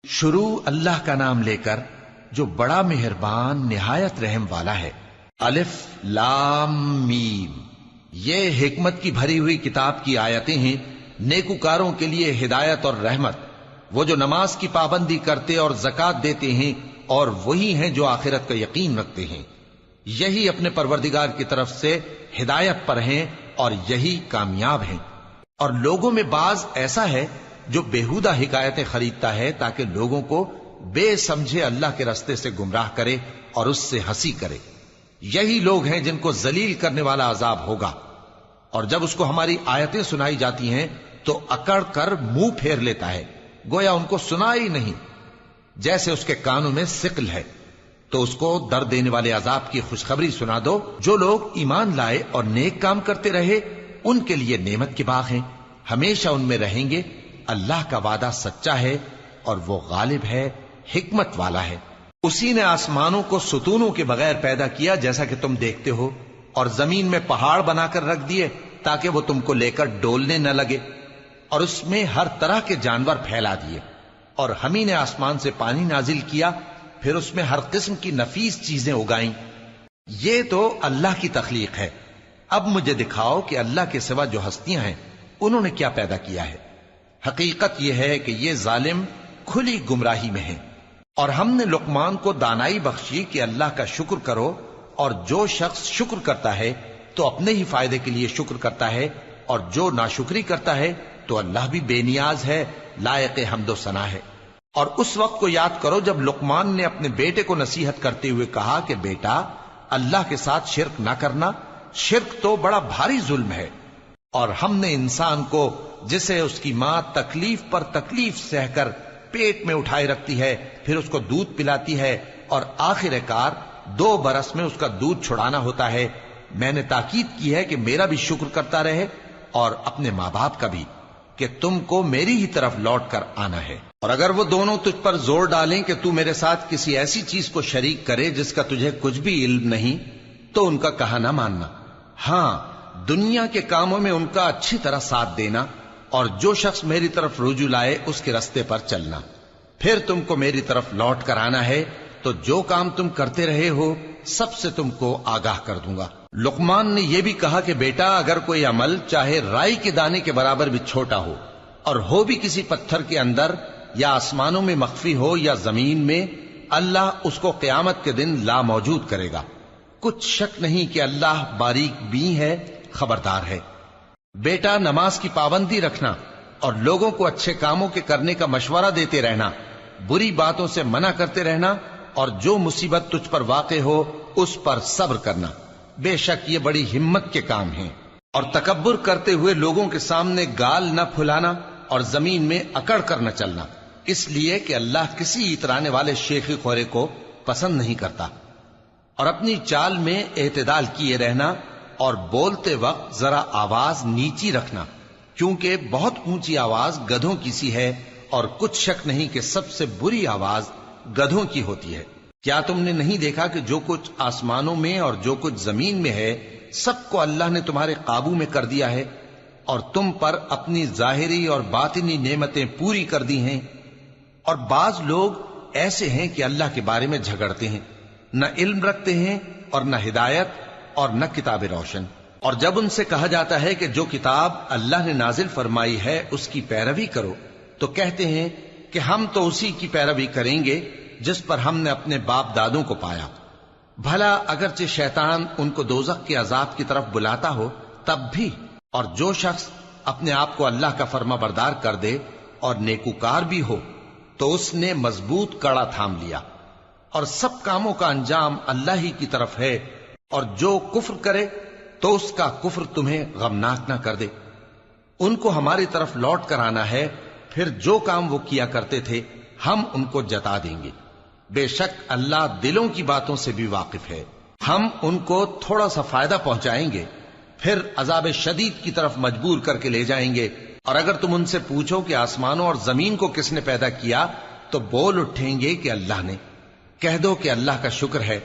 شروع اللہ کا نام لے کر جو بڑا مہربان نہایت رحم والا ہے۔ الف لام میم، یہ حکمت کی بھری ہوئی کتاب کی آیتیں ہیں، نیکوکاروں کے لیے ہدایت اور رحمت، وہ جو نماز کی پابندی کرتے اور زکوٰۃ دیتے ہیں، اور وہی ہیں جو آخرت کا یقین رکھتے ہیں، یہی اپنے پروردگار کی طرف سے ہدایت پر ہیں اور یہی کامیاب ہیں۔ اور لوگوں میں بعض ایسا ہے جو بیہودہ حکایتیں خریدتا ہے تاکہ لوگوں کو بے سمجھے اللہ کے رستے سے گمراہ کرے اور اس سے ہنسی کرے، یہی لوگ ہیں جن کو ذلیل کرنے والا عذاب ہوگا۔ اور جب اس کو ہماری آیتیں سنائی جاتی ہیں تو اکڑ کر منہ پھیر لیتا ہے، گویا ان کو سنا ہی نہیں، جیسے اس کے کانوں میں ثقل ہے۔ تو اس کو درد دینے والے عذاب کی خوشخبری سنا دو۔ جو لوگ ایمان لائے اور نیک کام کرتے رہے ان کے لیے نعمت کے باغ ہیں، ہمیشہ ان میں رہیں گے۔ اللہ کا وعدہ سچا ہے اور وہ غالب ہے، حکمت والا ہے۔ اسی نے آسمانوں کو ستونوں کے بغیر پیدا کیا جیسا کہ تم دیکھتے ہو، اور زمین میں پہاڑ بنا کر رکھ دیے تاکہ وہ تم کو لے کر ڈولنے نہ لگے، اور اس میں ہر طرح کے جانور پھیلا دیے۔ اور ہم ہی نے آسمان سے پانی نازل کیا، پھر اس میں ہر قسم کی نفیس چیزیں اگائیں۔ یہ تو اللہ کی تخلیق ہے۔ اب مجھے دکھاؤ کہ اللہ کے سوا جو ہستیاں ہیں انہوں نے کیا پیدا کیا ہے۔ حقیقت یہ ہے کہ یہ ظالم کھلی گمراہی میں ہیں۔ اور ہم نے لقمان کو دانائی بخشی کہ اللہ کا شکر کرو، اور جو شخص شکر کرتا ہے تو اپنے ہی فائدے کے لیے شکر کرتا ہے، اور جو ناشکری کرتا ہے تو اللہ بھی بے نیاز ہے، لائق حمد و ثنا ہے۔ اور اس وقت کو یاد کرو جب لقمان نے اپنے بیٹے کو نصیحت کرتے ہوئے کہا کہ بیٹا، اللہ کے ساتھ شرک نہ کرنا، شرک تو بڑا بھاری ظلم ہے۔ اور ہم نے انسان کو، جسے اس کی ماں تکلیف پر تکلیف سہ کر پیٹ میں اٹھائے رکھتی ہے، پھر اس کو دودھ پلاتی ہے، اور آخر کار 2 برس میں اس کا دودھ چھڑانا ہوتا ہے، میں نے تاکید کی ہے کہ میرا بھی شکر کرتا رہے اور اپنے ماں باپ کا بھی، کہ تم کو میری ہی طرف لوٹ کر آنا ہے۔ اور اگر وہ دونوں تجھ پر زور ڈالیں کہ تو میرے ساتھ کسی ایسی چیز کو شریک کرے جس کا تجھے کچھ بھی علم نہیں، تو ان کا کہا نہ ماننا، ہاں دنیا کے کاموں میں ان کا اچھی طرح ساتھ دینا، اور جو شخص میری طرف رجوع لائے اس کے رستے پر چلنا۔ پھر تم کو میری طرف لوٹ کر آنا ہے، تو جو کام تم کرتے رہے ہو سب سے تم کو آگاہ کر دوں گا۔ لقمان نے یہ بھی کہا کہ بیٹا، اگر کوئی عمل چاہے رائی کے دانے کے برابر بھی چھوٹا ہو، اور ہو بھی کسی پتھر کے اندر یا آسمانوں میں مخفی ہو یا زمین میں، اللہ اس کو قیامت کے دن لا موجود کرے گا۔ کچھ شک نہیں کہ اللہ باریک بین ہے، خبردار ہے۔ بیٹا، نماز کی پابندی رکھنا اور لوگوں کو اچھے کاموں کے کرنے کا مشورہ دیتے رہنا، بری باتوں سے منع کرتے رہنا، اور جو مصیبت تجھ پر واقع ہو اس پر صبر کرنا، بے شک یہ بڑی ہمت کے کام ہیں۔ اور تکبر کرتے ہوئے لوگوں کے سامنے گال نہ پھلانا اور زمین میں اکڑ کر نہ چلنا، اس لیے کہ اللہ کسی اترانے والے شیخی خورے کو پسند نہیں کرتا۔ اور اپنی چال میں اعتدال کیے رہنا، اور بولتے وقت ذرا آواز نیچی رکھنا، کیونکہ بہت اونچی آواز گدھوں کی سی ہے، اور کچھ شک نہیں کہ سب سے بری آواز گدھوں کی ہوتی ہے۔ کیا تم نے نہیں دیکھا کہ جو کچھ آسمانوں میں اور جو کچھ زمین میں ہے سب کو اللہ نے تمہارے قابو میں کر دیا ہے، اور تم پر اپنی ظاہری اور باطنی نعمتیں پوری کر دی ہیں۔ اور بعض لوگ ایسے ہیں کہ اللہ کے بارے میں جھگڑتے ہیں، نہ علم رکھتے ہیں اور نہ ہدایت اور نہ کتاب روشن۔ اور جب ان سے کہا جاتا ہے کہ جو کتاب اللہ نے نازل فرمائی ہے اس کی پیروی کرو، تو کہتے ہیں کہ ہم تو اسی کی پیروی کریں گے جس پر ہم نے اپنے باپ دادوں کو پایا۔ بھلا اگرچہ شیطان ان کو دوزخ کے عذاب کی طرف بلاتا ہو تب بھی۔ اور جو شخص اپنے آپ کو اللہ کا فرما بردار کر دے اور نیکوکار بھی ہو تو اس نے مضبوط کڑا تھام لیا، اور سب کاموں کا انجام اللہ ہی کی طرف ہے۔ اور جو کفر کرے تو اس کا کفر تمہیں غمناک نہ کر دے۔ ان کو ہماری طرف لوٹ کر آنا ہے، پھر جو کام وہ کیا کرتے تھے ہم ان کو جتا دیں گے۔ بے شک اللہ دلوں کی باتوں سے بھی واقف ہے۔ ہم ان کو تھوڑا سا فائدہ پہنچائیں گے، پھر عذاب شدید کی طرف مجبور کر کے لے جائیں گے۔ اور اگر تم ان سے پوچھو کہ آسمانوں اور زمین کو کس نے پیدا کیا، تو بول اٹھیں گے کہ اللہ نے۔ کہہ دو کہ اللہ کا شکر ہے،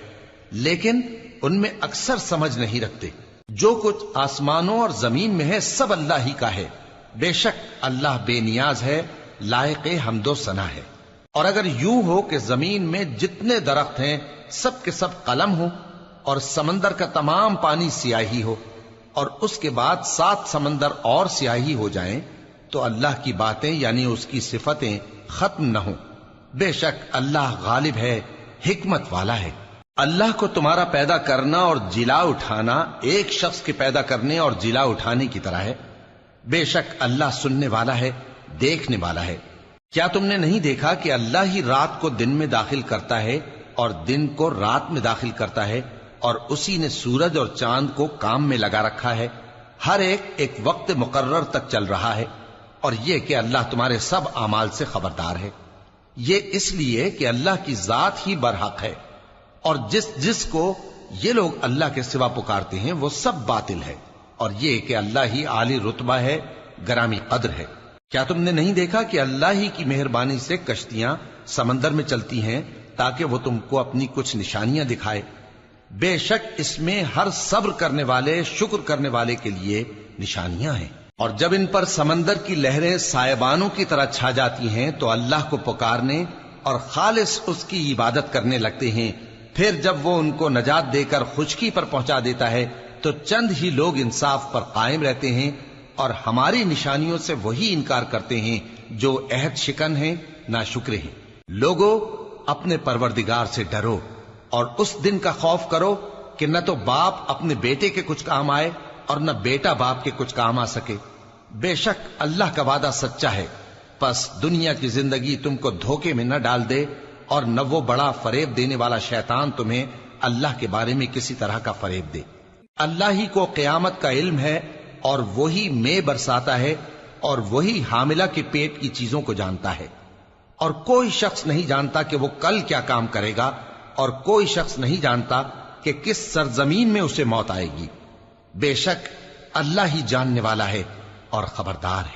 لیکن ان میں اکثر سمجھ نہیں رکھتے۔ جو کچھ آسمانوں اور زمین میں ہے سب اللہ ہی کا ہے، بے شک اللہ بے نیاز ہے، لائق حمد و ثنا ہے۔ اور اگر یوں ہو کہ زمین میں جتنے درخت ہیں سب کے سب قلم ہو اور سمندر کا تمام پانی سیاہی ہو اور اس کے بعد 7 سمندر اور سیاہی ہو جائیں تو اللہ کی باتیں یعنی اس کی صفتیں ختم نہ ہوں. بے شک اللہ غالب ہے، حکمت والا ہے. اللہ کو تمہارا پیدا کرنا اور جلا اٹھانا ایک شخص کے پیدا کرنے اور جلا اٹھانے کی طرح ہے. بے شک اللہ سننے والا ہے، دیکھنے والا ہے. کیا تم نے نہیں دیکھا کہ اللہ ہی رات کو دن میں داخل کرتا ہے اور دن کو رات میں داخل کرتا ہے، اور اسی نے سورج اور چاند کو کام میں لگا رکھا ہے، ہر ایک وقت مقرر تک چل رہا ہے. اور یہ کہ اللہ تمہارے سب اعمال سے خبردار ہے. یہ اس لیے کہ اللہ کی ذات ہی برحق ہے، اور جس کو یہ لوگ اللہ کے سوا پکارتے ہیں وہ سب باطل ہے. اور یہ کہ اللہ ہی عالی رتبہ ہے، گرامی قدر ہے. کیا تم نے نہیں دیکھا کہ اللہ ہی کی مہربانی سے کشتیاں سمندر میں چلتی ہیں تاکہ وہ تم کو اپنی کچھ نشانیاں دکھائے؟ بے شک اس میں ہر صبر کرنے والے، شکر کرنے والے کے لیے نشانیاں ہیں. اور جب ان پر سمندر کی لہریں سائبانوں کی طرح چھا جاتی ہیں تو اللہ کو پکارنے اور خالص اس کی عبادت کرنے لگتے ہیں. پھر جب وہ ان کو نجات دے کر خشکی پر پہنچا دیتا ہے تو چند ہی لوگ انصاف پر قائم رہتے ہیں، اور ہماری نشانیوں سے وہی انکار کرتے ہیں جو عہد شکن ہیں، ناشکرے ہیں. لوگو اپنے پروردگار سے ڈرو اور اس دن کا خوف کرو کہ نہ تو باپ اپنے بیٹے کے کچھ کام آئے اور نہ بیٹا باپ کے کچھ کام آ سکے. بے شک اللہ کا وعدہ سچا ہے. پس دنیا کی زندگی تم کو دھوکے میں نہ ڈال دے، اور نہ وہ بڑا فریب دینے والا شیطان تمہیں اللہ کے بارے میں کسی طرح کا فریب دے. اللہ ہی کو قیامت کا علم ہے، اور وہی میں برساتا ہے، اور وہی حاملہ کے پیٹ کی چیزوں کو جانتا ہے. اور کوئی شخص نہیں جانتا کہ وہ کل کیا کام کرے گا، اور کوئی شخص نہیں جانتا کہ کس سرزمین میں اسے موت آئے گی. بے شک اللہ ہی جاننے والا ہے اور خبردار ہے.